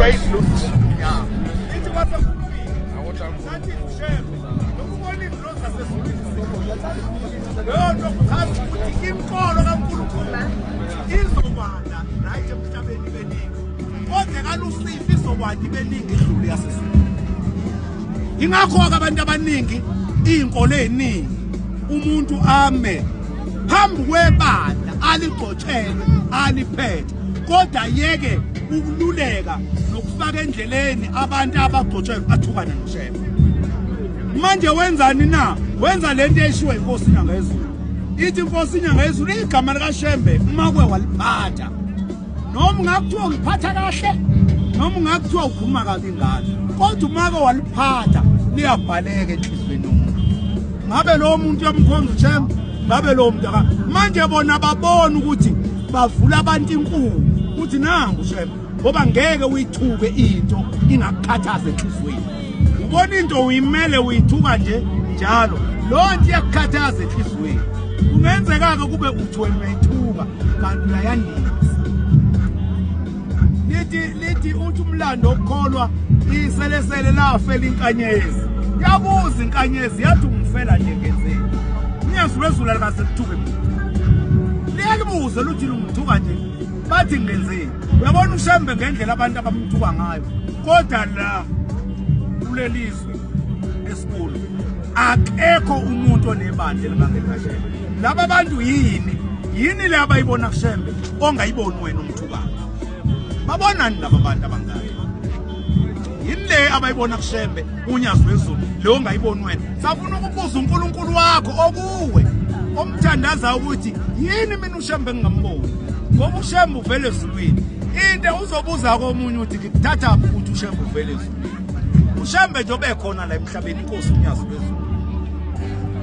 kodwa idlozi ithi kwase sathi shebo lokubona idlozi zasezulwini leyo nto kuchaza ukuthi inkolo kaNkulunkulu izobala right emhlabeni beningi kodwa kalusifi izokwathi beningi idlule yasezulwini. Ingakho-ke abantu abaningi izinkolo eziningi umuntu ame phambi kwebandla aligcotshelwe aliphethe kodwa yeke ukululeka nokufaka endleleni abantu abagcotshelwe athukana noshebo. Manje wenzani na? Wenza lento eshiwe inkosi inyangezulu. Ithi inkosi inyangezulu igama likaShembe umakwe waliphatha. Noma ngakuthiwa ngiphatha kahle noma ngakuthiwa ukhuluma kabi ngalo kodwa umakwe waliphatha liyabhaleka enhlizweni yomuntu. Ngabe lo muntu yamkhonza uShembe ngabe lo muntu manje bona babona ukuthi bavula abantu inkulu uthi nangu uShembe ngoba ngeke uyithuke into ingakukhathaza enhlizweni. Ubona into uyimele uyithuka nje njalo lo nto yakukhathaza enhlizweni. Kungenzeka kube uthi wena uyithuka kanti uyayandisa. Lithi uthi umlando okukholwa iselesele lafela inkanyezi. Yabuza inkanyezi yathi ungifela nje ngenzeni. Unyezi lwezulu alikasekuthuke mina. Liyalibuza luthi lungithuka nje bathi ngenzeni. Uyabona uShembe ngendlela abantu abamthuka ngayo. Kodwa la kulelizwe esikhulu akekho umuntu onebandla elingangekashembe. Laba bantu yini le abayibona kuShembe ongayiboni wena umthukana. Babonani laba bantu abangaka? Yini le abayibona kuShembe unyazi wezulu le ongayiboni wena. Safuna ukubuza uNkulunkulu wakho okuwe omthandaza ukuthi yini mina uShembe ngingamboni. Ngoba uShembe uvele ezulwini. Into uzobuza komunye uthi ngikuthatha ukuthi uShembe uvele ezulwini. uShembe nje obekhona la emhlabeni inkosi unyazi wezulu.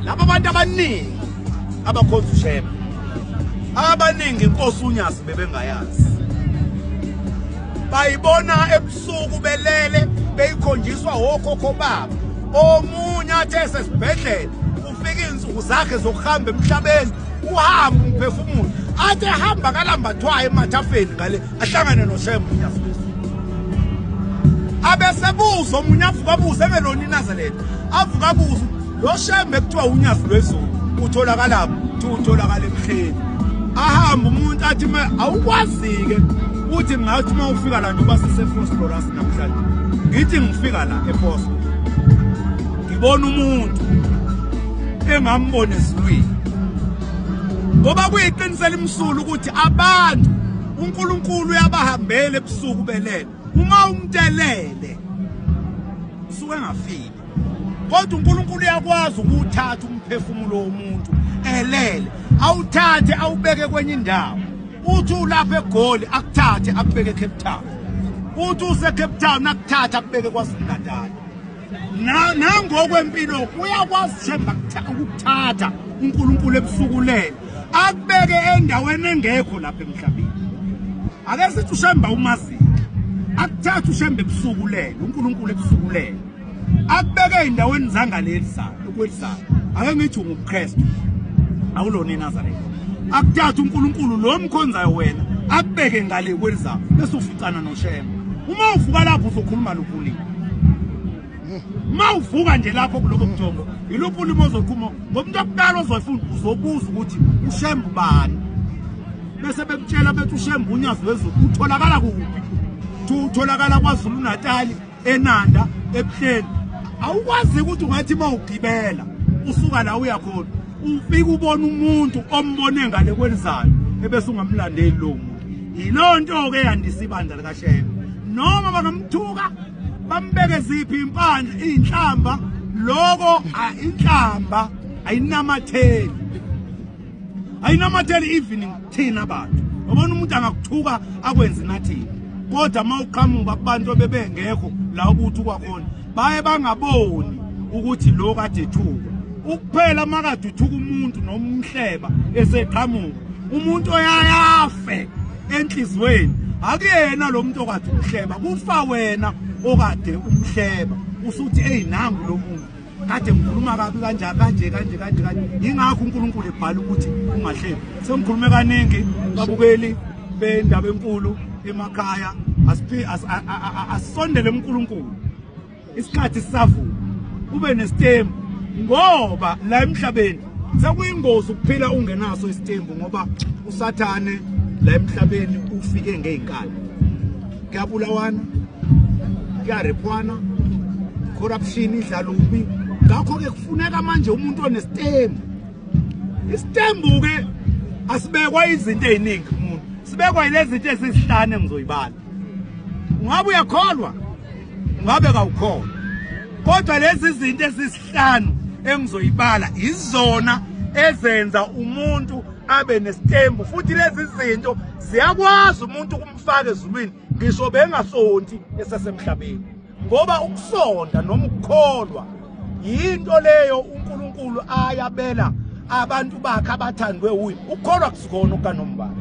Laba bantu abaningi abakhonza uShembe abaningi inkosi unyazi bebengayazi. Bayibona ebusuku belele beyikhonjiswa okhokho baba. Omunye athe sesibhedlela ufika insuku zakhe zokuhamba emhlabeni uhamba umphefumulo athe hamba kalambathwayo emathafeni ngale ahlangane noShembe unyazi wezulu. Abesebuza omunye avuka abuza emeloni Nazareth avuka abuza lo Shembe kuthiwa unyazi lwezulu utholakala utholakala emhleni. Ahamba umuntu athi awukwazike uthi ngathi uma ufika la nje basesefosforas namhlanje ngithi ngifika la efosfo ngibona umuntu engambone ezulwini ngoba kuyiqinisela imsulu ukuthi abantu uNkulunkulu uyabahambela ebusuku belele. Uma umtelele suke ngafiki kodwa uNkulunkulu uyakwazi ukuthatha umphefumulo womuntu elele awuthathe awubeke kwenye indawo. Uthi ulapha eGoli akuthathe akubeke eCape Town. Uthi useCape Town akuthathe akubeke kwaZulu-Natal. Nangokwempilo uyakwazi Shembe ukuthatha uNkulunkulu ebusuku lele akubeke endaweni engekho lapha emhlabeni. Ake sithi uShembe umazi akuthatha uShembe ebusuku lele uNkulunkulu ebusuku lele akubeke endaweni zangaleli sana ukwelisayo. Ake ngithi unguKristu awulona eNazareth. Akuthatha uNkulunkulu lo mkhonzayo wena akubeke ngale kwelizayo bese uficana noShembe. Uma uvuka lapho uzokhuluma lukhulini. Uma uvuka nje lapho kulobo mthombo iluphi ulimo ozokhuluma ngomuntu okuqala ozoyifunda uzobuza ukuthi uShembe bani. Bese bekutshela bethi uShembe unyazi wezulu utholakala kuphi. Utholakala kwaZulu-Natal eNanda ebuhleni. Awukwazi ukuthi ungathi mawugibela usuka la uya khona ufika ubona umuntu ombone ngale kwelizayo ebese ungamlandeli lo muntu. Yilonto ke yandisa ibandla likaShembe. Noma bangamthuka bambeke ziphi impandla inhlamba lokho inhlamba ayinamatheli. Ayinamatheli evening thina abantu. Ubona umuntu angakuthuka akwenza nathi. Kodwa mawuqhamuka kubantu bebengekho la ukuthi kwakhona baye bangaboni ukuthi lo kade ethuka. Ukuphela makade uthuka umuntu noma umhleba eseqhamuka umuntu oyayafe enhlizweni akuyena lo muntu okade umhleba kufa wena okade umhleba usuthi hey nangu lo muntu kade ngikhuluma kabi kanje ingakho uNkulunkulu ebhala ukuthi ungahlebi. Sengikhulume kaningi babukeli bendaba enkulu emakhaya asondele uNkulunkulu isikhathi sisavuka ube nestembu ngoba la emhlabeni sekuyingozi ukuphila ungenaso istembu ngoba usathane la emhlabeni ufike ngeinkani kuyabulawana kuyarepwana corruption idlala ubi ngakho ke kufuneka manje umuntu onestembu istembu ke asibekwa izinto eziningi umuntu sibekwa ilezi zinto ezisihlane ngizoyibala ngabe uyakholwa ngabe kawukholwa kodwa lezi zinto ezisihlanu engizoyibala izona ezenza umuntu abe nestembu futhi lezi zinto ziyakwazi umuntu kumfaka ezulwini ngisho bengasonti esasemhlabeni ngoba ukusonda noma ukukholwa yinto leyo uNkulunkulu ayabela abantu bakhe abathandwe uye ukukholwa kusikona ukaNombala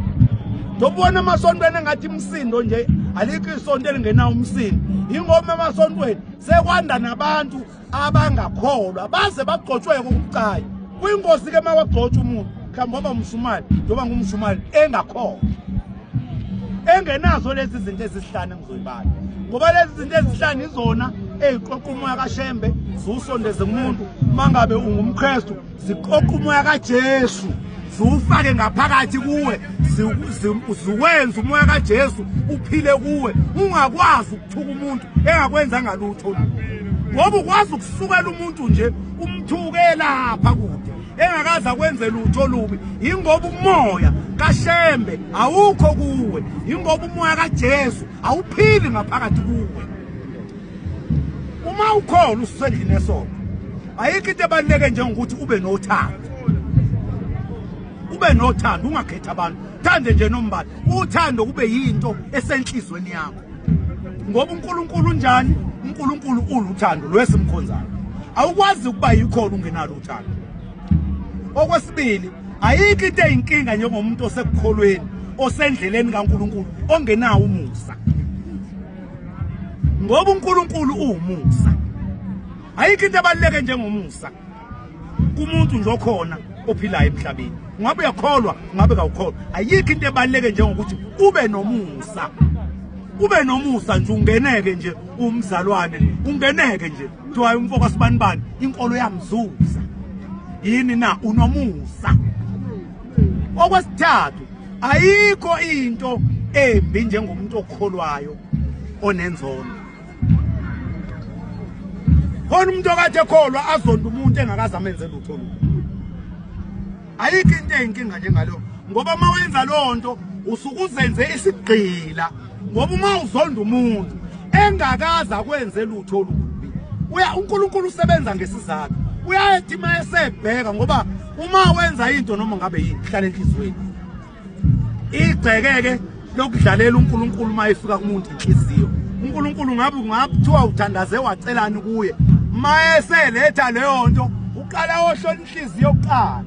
dobona amasontweni engathi imsindo nje alikho isonto elingenawo umsindo ingoma emasontweni sekwanda nabantu abangakholwa baze bagcotshwe kokucaya kuyingozi ke mawagcotshwa umuntu mhlawumbe ngoba umshumali njengoba ngumshumali engakholwa engenazo lezi zinto ezisihlanu engizoyibala ngoba lezi zinto ezisihlanu izona eziqoqa umoya kaShembe ziwusondeze umuntu mangabe ungumKristu ziqoqa umoya kaJesu ziwufake ngaphakathi kuwe ziwenza umoya kaJesu uphile kuwe ungakwazi ukuthuka umuntu engakwenza ngalutho ngoba ukwazi ukusukela umuntu nje umthuke lapha kude engakazi akwenze lutho lubi ingoba umoya kaShembe awukho kuwe ingoba umoya kaJesu awuphili ngaphakathi kuwe uma ukholwa usendlini esonto ayikho into ebaluleke njengokuthi ube nothando ube nothando ungakhetha abantu thande nje Nombala uthando kube yinto esenhlizweni yakho ngoba uNkulunkulu njani uNkulunkulu uluthando lwesimkhonzayo awukwazi ukuba yikhona ungenalo uthando okwesibili ayikho into eyinkinga njengomuntu osekukholweni osendleleni kaNkulunkulu ongenawo umusa ngoba uNkulunkulu uumusa ayikho into ebaluleke njengomusa kumuntu nje okhona ophilayo emhlabeni ngabe uyakholwa ngabe kawukholwa ayikho into ebaluleke njengokuthi ube nomusa nje ungeneke nje umzalwane ungeneke nje kuthiwa umfoko sibanibani inkolo yamzuza yini na unomusa okwesithathu ayikho into embi njengomuntu okholwayo onenzondo khona umuntu okade ekholwa azonda umuntu engakaze amenze lutho ayikho into eyinkinga njengalo ngoba uma wenza lonto usuke uzenze isigqila ngoba uma uzonda umuntu engakaze akwenze lutho lubi uNkulunkulu usebenza ngesizathu uyathi mayesebheka ngoba uma wenza into noma ngabe yini hlala enhlizweni igcekeke lokudlalela uNkulunkulu mayefika kumuntu inhliziyo uNkulunkulu ngabe kuthiwa uthandaze wacelani kuye mayeseletha leyo nto uqala ohlola inhliziyo kuqala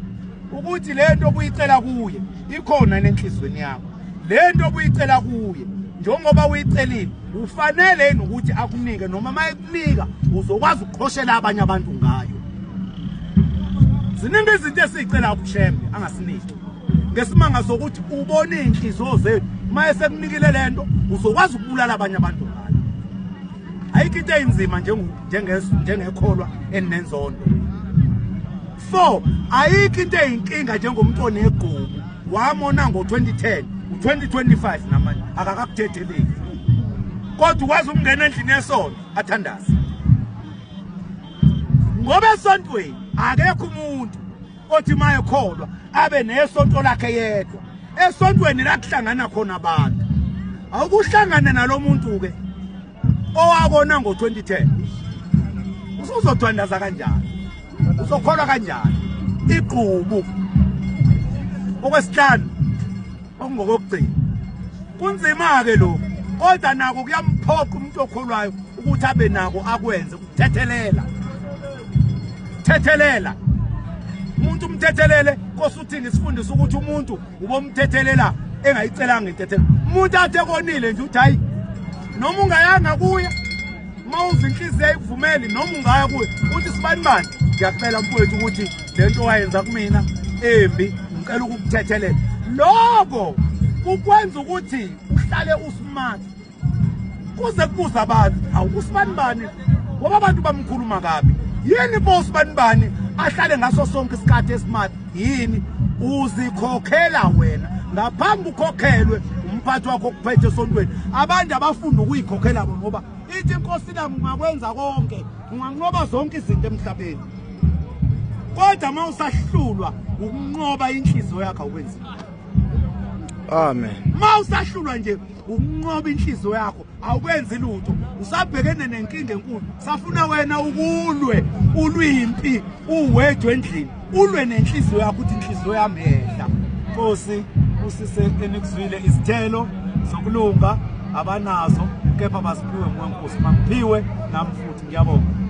ukuthi lento obuyicela kuye ikhona enhlizweni yakho lento obuyicela kuye njengoba uyicelile ufanele ukuthi akunike noma mayekunika uzokwazi ukuqhoshela abanye abantu ngayo ziningi izinto esicela kuShembe angasiniki ngesimanga sokuthi ubone inhliziyo zethu mayesekunikile lento uzokwazi ukubulala abanye abantu ngayo ayikho into enzima njengekholwa enenzondo 4 ayikho into eyinkinga njengomuntu onegugu wamona ngo2010 u2025 namanje akakakuthetheleki kodwa ukwazi ukungena endlini yesonto athandaze ngoba esontweni akekho umuntu othi mayekholwa abe nesonto lakhe yedwa esontweni la kuhlangana khona abantu awukuhlangane nalomuntu ke owakona ngo2010 usuzothandaza kanjani uzokholwa kanjani iqubu okwesihlanu okungokugcina kunzima ke lo kodwa nako kuyamphoqa umuntu okholwayo ukuthi abe nako akwenze ukuthethelela umuntu umthethelele kosuthini sifundisa ukuthi umuntu ubomthethelela engayicelanga intethelo umuntu athe konile nje uthi hayi noma ungayanga kuya mawuza inhliziyo ayivumeli noma ungaya kuye uthi sibanibani ngiyacela mfowethu ukuthi lento wayenza kumina embi ngicela ukukuthethelela lokho ukwenza ukuthi uhlale usmart kuze kubuza abantu awusibanibani ngoba abantu bamkhuluma kabi yini boss banibani ahlale ngaso sonke isikhathi esimati yini uzikhokhela wena ngaphambi ukhokhelwe umphathi wakho kuphethe esontweni abantu abafunda ukuyikhokhela bona ngoba ithi inkosi nami ungakwenza konke unganqoba zonke izinto emhlabeni kodwa mawusahlulwa ukunqoba inhliziyo yakho ukwenza amen mawusahlulwa nje ukunqoba inhliziyo yakho awukwenzi lutho usabhekene nenkinga enkulu safuna wena ukulwe ulwimpi uwedwe endlini ulwe nenhliziyo yakho uthi inhliziyo yami ehla Nkosi usise enikuzwile izithelo zokulunga abanazo kepha basiphiwe nguNkosi mangiphiwe nami futhi ngiyabonga